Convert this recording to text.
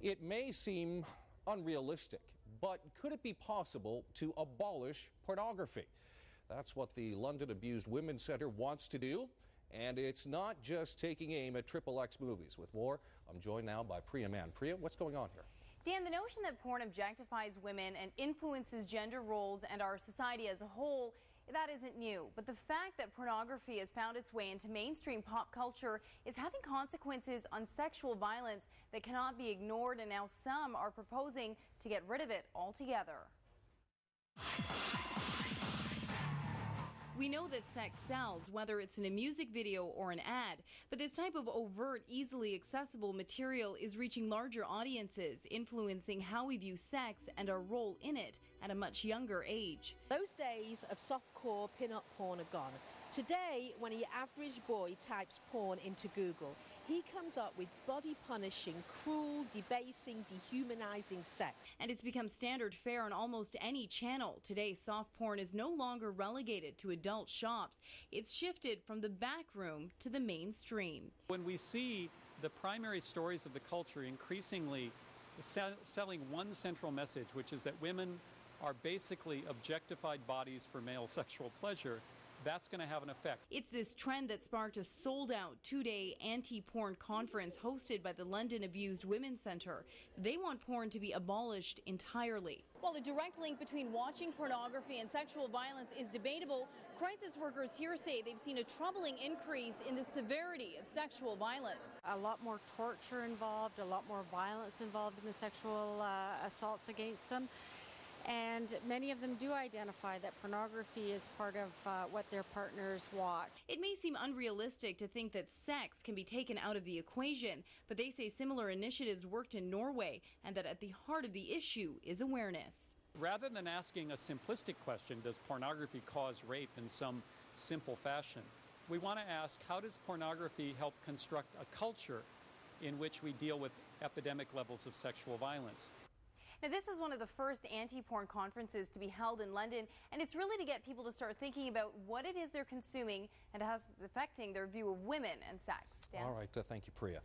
It may seem unrealistic, but could it be possible to abolish pornography? That's what the London Abused Women's Centre wants to do. And it's not just taking aim at XXX movies. With more, I'm joined now by Priya Mann. Priya, what's going on here? Dan, the notion that porn objectifies women and influences gender roles and our society as a whole, that isn't new. But the fact that pornography has found its way into mainstream pop culture is having consequences on sexual violence that cannot be ignored, and now some are proposing to get rid of it altogether. We know that sex sells, whether it's in a music video or an ad, but this type of overt, easily accessible material is reaching larger audiences, influencing how we view sex and our role in it at a much younger age. Those days of softcore pin-up porn are gone. Today, when your average boy types porn into Google, he comes up with body-punishing, cruel, debasing, dehumanizing sex. And it's become standard fare on almost any channel. Today, soft porn is no longer relegated to adult shops. It's shifted from the back room to the mainstream. When we see the primary stories of the culture increasingly selling one central message, which is that women are basically objectified bodies for male sexual pleasure, that's going to have an effect. It's this trend that sparked a sold-out two-day anti-porn conference hosted by the London Abused Women's Centre. They want porn to be abolished entirely. While the direct link between watching pornography and sexual violence is debatable, crisis workers here say they've seen a troubling increase in the severity of sexual violence. A lot more torture involved, a lot more violence involved in the sexual assaults against them. And many of them do identify that pornography is part of what their partners watch. It may seem unrealistic to think that sex can be taken out of the equation, but they say similar initiatives worked in Norway and that at the heart of the issue is awareness. Rather than asking a simplistic question, does pornography cause rape in some simple fashion, we want to ask, how does pornography help construct a culture in which we deal with epidemic levels of sexual violence? Now, this is one of the first anti-porn conferences to be held in London, and it's really to get people to start thinking about what it is they're consuming and how it's affecting their view of women and sex. Dan? All right, thank you, Priya.